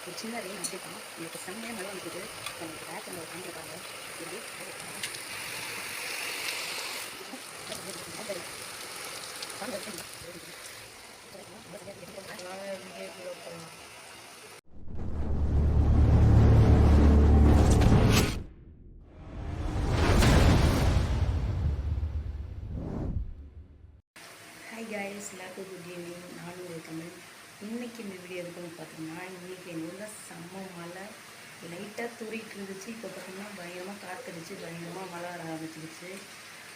ஒரு சின்ன ரெயின் அப்படி தான் எனக்கு செம்மையாக மழை வந்துருக்கு. எனக்கு பேக் அந்த காமிச்சிருக்காங்க எப்படி ஹாய் கைஸ், எல்லாருக்கும் குட் ஈவினிங். நானும் ஒரு தமிழ். இன்றைக்கி இந்த வீடியோ எதுக்குன்னு பார்த்தீங்கன்னா, இன்றைக்கி எங்கள் ஊரில் செம்ம மழை லைட்டாக தூரிட்டு இருந்துச்சு. இப்போ பார்த்திங்கன்னா பயங்கரமாக காற்றுடுச்சு, பயங்கரமாக மழை வர ஆரம்பிச்சிருச்சு.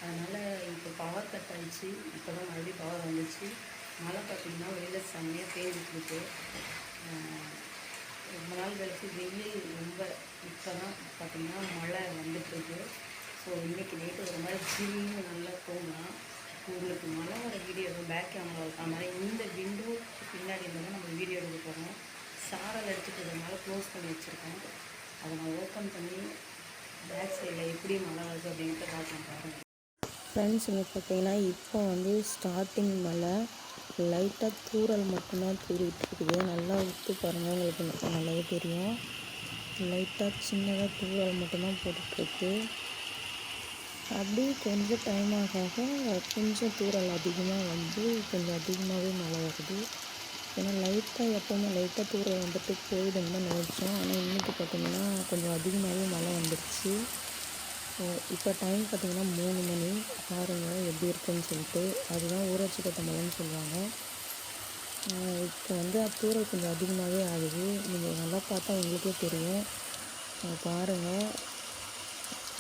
அதனால் இப்போ பவர் கட் ஆகிடுச்சு. இப்போ தான் மறுபடியும் பவர் வந்துச்சு. மழை பார்த்திங்கன்னா வெளியில் செம்மையாக பேஞ்சிட்ருக்கு. ரொம்ப நாள் கழிச்சு வெயில் ரொம்ப இப்போ தான் பார்த்திங்கன்னா மழை வந்துட்டுருக்கு. ஸோ இன்றைக்கி நைட்டு ஒரு மாதிரி ஜில்லுன்னு நல்லா தூங்கலாம். உங்களுக்கு மழை வர வீடியோ எதுவும் பேக் கேமரா இருக்காம இந்த விண்டோக்கு பின்னாடி இருந்தால் நம்ம வீடியோ எடுக்க போகிறோம். சாரல் அடிச்சுட்டு இருக்கிறதுனால க்ளோஸ் பண்ணி வச்சுருக்கேன். அதை நான் ஓப்பன் பண்ணி பேக் சைடில் எப்படி மழை வருது அப்படின்ட்டு பார்க்கலாம் பாருங்கள். ஃப்ரெண்ட்ஸ், இங்கே பார்த்தீங்கன்னா இப்போ வந்து ஸ்டார்டிங் மழை லைட்டாக தூறல் மட்டும்தான் தூரிட்டு இருக்குது. நல்லா விட்டு பாருங்கள், உங்களுக்கு நல்லாவே தெரியும். லைட்டாக சின்னதாக தூறல் மட்டும்தான் போட்டுட்ருக்கு. அப்படியே கொஞ்சம் டைம் ஆக கொஞ்சம் தூறல் அதிகமாக வந்து கொஞ்சம் அதிகமாகவே மழை வருது. ஏன்னா லைட்டாக எப்போவுமே லைட்டாக தூறல் வந்துட்டு போயிடுன்னு தான் நினச்சோம். ஆனால் இன்றைக்கி பார்த்திங்கன்னா கொஞ்சம் அதிகமாகவே மழை வந்துடுச்சு. இப்போ டைம் பார்த்திங்கன்னா 3 மணி. பாருங்கள் எப்படி இருக்குன்னு சொல்லிட்டு. அதுதான் ஊராட்சி கட்ட மழைன்னு சொல்லுவாங்க. இப்போ வந்து தூறல் கொஞ்சம் அதிகமாகவே ஆகுது. நீங்கள் நல்லா பார்த்தா உங்களுக்கே தெரியும். பாருங்கள்,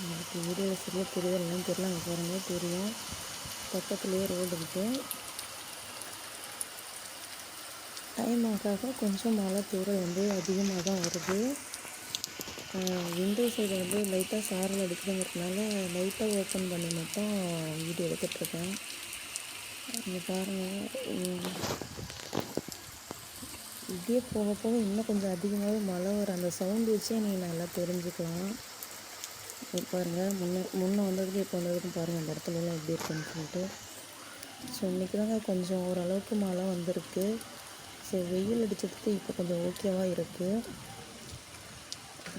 உங்களுக்கு வீடியோவில் சரியாக தெரியுதுன்னு தெரியல. அங்கே பாருங்கள் தெரியும், பக்கத்துலேயே ரோடு இருக்குது. டைம் ஆக கொஞ்சம் மழை தூறல் வந்து அதிகமாக தான் வருது. விண்டோ சைடு வந்து லைட்டாக சாரல் அடிக்கிறதுங்கிறதுனால லைட்டாக ஓப்பன் பண்ணி மட்டும் வீடியோ எடுத்துகிட்ருக்கேன். இங்கே பாருங்கள், இப்படியே போக போக இன்னும் கொஞ்சம் அதிகமாகவே மழை வர அந்த சவுண்டு வச்சே நீங்கள் நல்லா தெரிஞ்சுக்கலாம். பாருங்கள், முன்னே வந்ததுக்கு இப்போ வந்ததுக்கும் பாருங்கள் அந்த இடத்துலலாம் எப்படி இருக்குன்னு சொல்லிட்டு. ஸோ இன்றைக்கி தாங்க கொஞ்சம் ஓரளவுக்கு மழை வந்திருக்கு. ஸோ வெயில் அடித்ததுக்கு இப்போ கொஞ்சம் ஓகேவாக இருக்குது.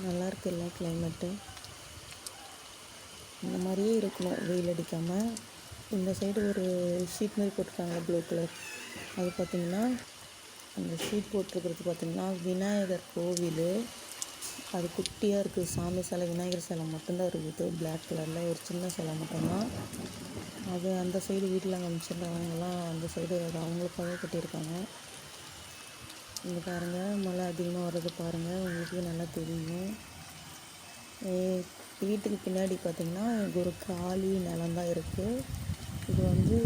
நல்லாயிருக்கு எல்லா கிளைமேட்டு. இந்த மாதிரியே இருக்கணும், வெயில் அடிக்காமல். இந்த சைடு ஒரு ஷீட் மாதிரி போட்டிருக்காங்க ப்ளூ கலர். அது பார்த்திங்கன்னா அந்த ஷீட் போட்டிருக்கிறது பார்த்திங்கன்னா விநாயகர் கோவில். அது குட்டியாக இருக்குது. சாமி சிலை, விநாயகர் சிலை மட்டும்தான் இருக்குது பிளாக் கலரில். ஒரு சின்ன சிலை மட்டும்தான். அது அந்த சைடு வீட்டில் அமைச்சிருந்தவங்கலாம் அந்த சைடு அது அவங்களுக்காக கட்டியிருக்காங்க. இங்கே பாருங்கள், மழை அதிகமாக வர்றது பாருங்கள், உங்களுக்கு நல்லா தெரியும். வீட்டுக்கு பின்னாடி பார்த்திங்கன்னா ஒரு காலி நிலம் தான் இருக்குது. இது வந்து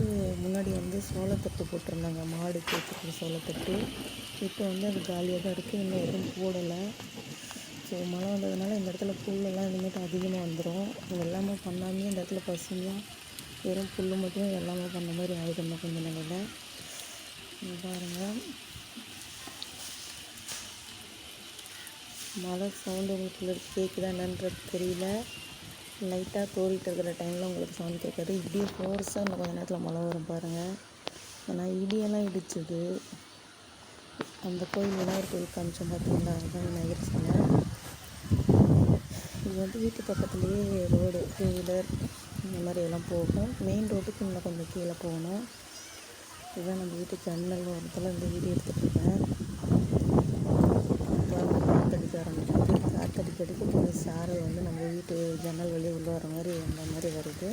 முன்னாடி வந்து சோளத்தட்டு போட்டிருந்தாங்க, மாடு கேட்குற சோளத்தட்டு. இப்போ வந்து அது காலியாக தான் இருக்குது, இன்னும் எதுவும் போடலை. ஸோ மழை வந்ததுனால இந்த இடத்துல புல்லெல்லாம் இனிமேட்டு அதிகமாக வந்துடும். எல்லாமே பண்ணாமே இந்த இடத்துல பசுமையாக வெறும் புல் மட்டும் எல்லாமே பண்ண மாதிரி ஆகிடும் கொஞ்சம் நாளில். பாருங்கள், மழை சவுண்டு உங்களுக்கு கேட்குதா என்னன்றது தெரியல. லைட்டாக தோறிட்டு இருக்கிற டைமில் உங்களுக்கு சவுண்ட் கேட்காது. இப்படியே ஃபோர்ஸாக இன்னும் கொஞ்சம் நேரத்தில் மழை வரும் பாருங்கள். ஏன்னா இடியெல்லாம் இடிச்சுது. அந்த கோயில் விநாயகர் கோயில் காமிச்சோம் பார்த்தீங்களா, அதுதான் விநாயகர் சிலை. இது வந்து வீட்டு பக்கத்துலேயே ரோடு, 2 வீலர் இந்த மாதிரி எல்லாம் போகும். மெயின் ரோட்டுக்கு இன்னும் கொஞ்சம் கீழே போகணும். இதுதான் நம்ம வீட்டு ஜன்னல் ஓரத்தில் இந்த வீடியோ எடுத்துகிட்ருக்கேன். காற்றடிக்க ஆரம்பிச்சிருக்கு. காற்றடிக்கிறதுக்கு கொஞ்சம் சாரல் வந்து நம்ம வீட்டு ஜன்னல் வெளியே உள்ளே வர மாதிரி அந்த மாதிரி வருது.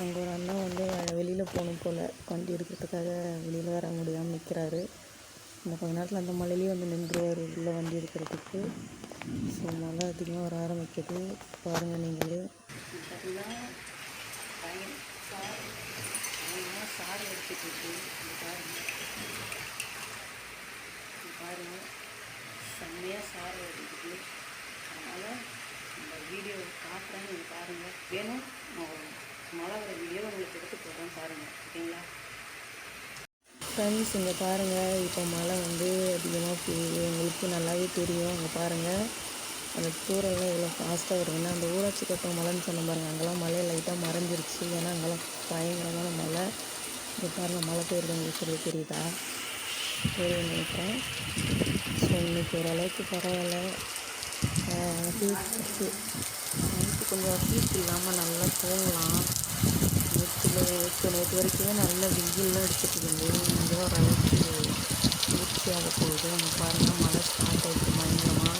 அங்கே ஒரு அண்ணா வந்து வெளியில் போகணும் போல், வண்டி எடுக்கிறதுக்காக வெளியில் வர முடியாமல் நிற்கிறாரு. இந்த கொஞ்ச நேரத்தில் அந்த மழையிலேயே வந்து நின்றுவார் உள்ளே வண்டி எடுக்கிறதுக்கு. ஸோ மழை அதிகமாக வர ஆரம்பிக்குது பாருங்கள் நீங்களே. சாறு அடிச்சுட்டு பாருங்கள், செம்மையாக சாறு அடிக்குது. அதனால் இந்த வீடியோ காட்டுறேன்னு நீங்கள் பாருங்கள். வேணும் மழை வர வீடியோ உங்களுக்கு எடுத்து போடுறேன் பாருங்கள், ஓகேங்களா ஃப்ரெண்ட்ஸ்? இங்கே பாருங்கள், இப்போ மழை வந்து அதிகமாக பெய்யுது, உங்களுக்கு நல்லாவே தெரியும். அங்கே பாருங்கள், அந்த தூரம்லாம் எவ்வளோ ஃபாஸ்ட்டாக வருதுன்னா அந்த ஊராட்சி கட்ட மழைன்னு சொன்ன பாருங்கள், அங்கெல்லாம் மழை லைட்டாக மறைஞ்சிருச்சு. ஏன்னா அங்கெல்லாம் பயங்கரமான மழை. இங்கே பாருங்கள் மழை பெய்யுறது உங்களுக்கு சொல்லி தெரியுதா? தெரியும் நினைக்கிறேன். ஸோ இன்றைக்கி ஓரளவுக்கு பரவாயில்ல. ஹீட் நைட்டு கொஞ்சம் ஹீட் இல்லாமல் நல்லா தூங்கலாம். நேற்று வரைக்குமே நல்ல வெயில்லாம் அடிச்சிட்டு இருந்தது. இங்கே ஓரளவுக்கு குளிர்ச்சியாக போகுது. அங்கே பாருங்கள் மழை ஸ்டார்ட் ஆகிடுச்சு பயங்கரமாக.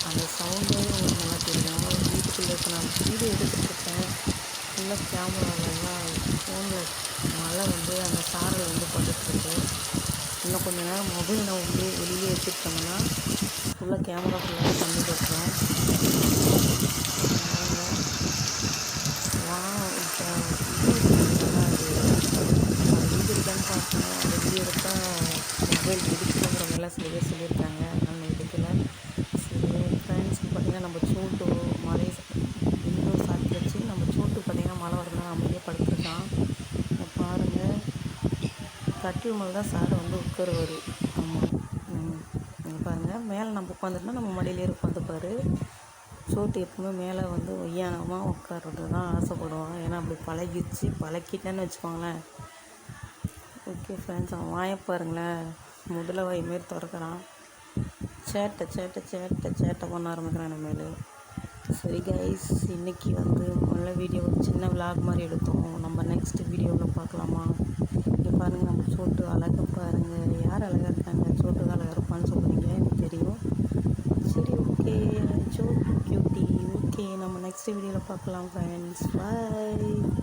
அந்த சவுண்டே உங்களுக்கு நல்லா தெரியும். வீட்டுக்குள்ளே இப்போ நான் வீடியோ எடுத்துகிட்ருக்கேன். ஃபுல்லாக கேமராவெல்லாம் ஃபோனில் மழை வந்து அந்த சாரல் வந்து பட்டுட்ருக்கு. இன்னும் கொஞ்சம் நேரம் மொபைல் நான் வந்து வெளியே வச்சுருக்கோம்னா ஃபுல்லாக கேமரா ஃபுல்லாக தண்ணி கட்டுறோம். இப்போ வீடியோ எடுத்தான்னு பார்த்தேன். அந்த வீடியோ எடுத்தால் மொபைல் எடுக்கணுங்கிற மாதிரிலாம் சில பேர் சொல்லியிருக்காங்க. அதனால் நான் எடுக்கலை. சரி ஃப்ரெண்ட்ஸ், பார்த்திங்கன்னா நம்ம சோட்டு மழை விண்டோ சாத்தி வச்சு நம்ம சோட்டு பார்த்திங்கன்னா மழை வரலாம் அமைதியாக படுத்துருக்கான். பாருங்கள், கட்டில் மேலே தான் சார் வந்து உட்காருவார். ஆமாம், நீங்கள் பாருங்கள், மேலே நம்ம உட்காந்துட்டோம்னா நம்ம மடியிலே உட்காந்துப்பார். சோட்டு எப்பவுமே மேலே வந்து ஒய்யானமாக உட்கார்றது தான் ஆசைப்படுவாங்க. ஏன்னா அப்படி பழக்கிட்டேன்னு வச்சுக்கோங்களேன். ஓகே ஃப்ரெண்ட்ஸ், அவன் வாயை பாருங்களேன், முதல்ல வாய் மாரி திறக்கிறான். சேட்டை பண்ண ஆரம்பிக்கிறான் மேலே. சரி கைஸ், இன்றைக்கி வந்து நல்ல வீடியோ சின்ன விளாக் மாதிரி எடுத்தோம். நம்ம நெக்ஸ்ட் வீடியோவில் பார்க்கலாமா? இங்கே பாருங்கள், நம்ம சோட்டு அழகாக பாருங்கள். யார் அழகாக இருக்காங்க? சோட்டு தான் அழகாக இருப்பான்னு சொல்லுவீங்க, எனக்கு தெரியும். சரி ஓகே, சோட்டு கியூட்டி. ஓகே, நம்ம நெக்ஸ்ட் வீடியோவில் பார்க்கலாம் ஃப்ரெண்ட்ஸ். பாய்.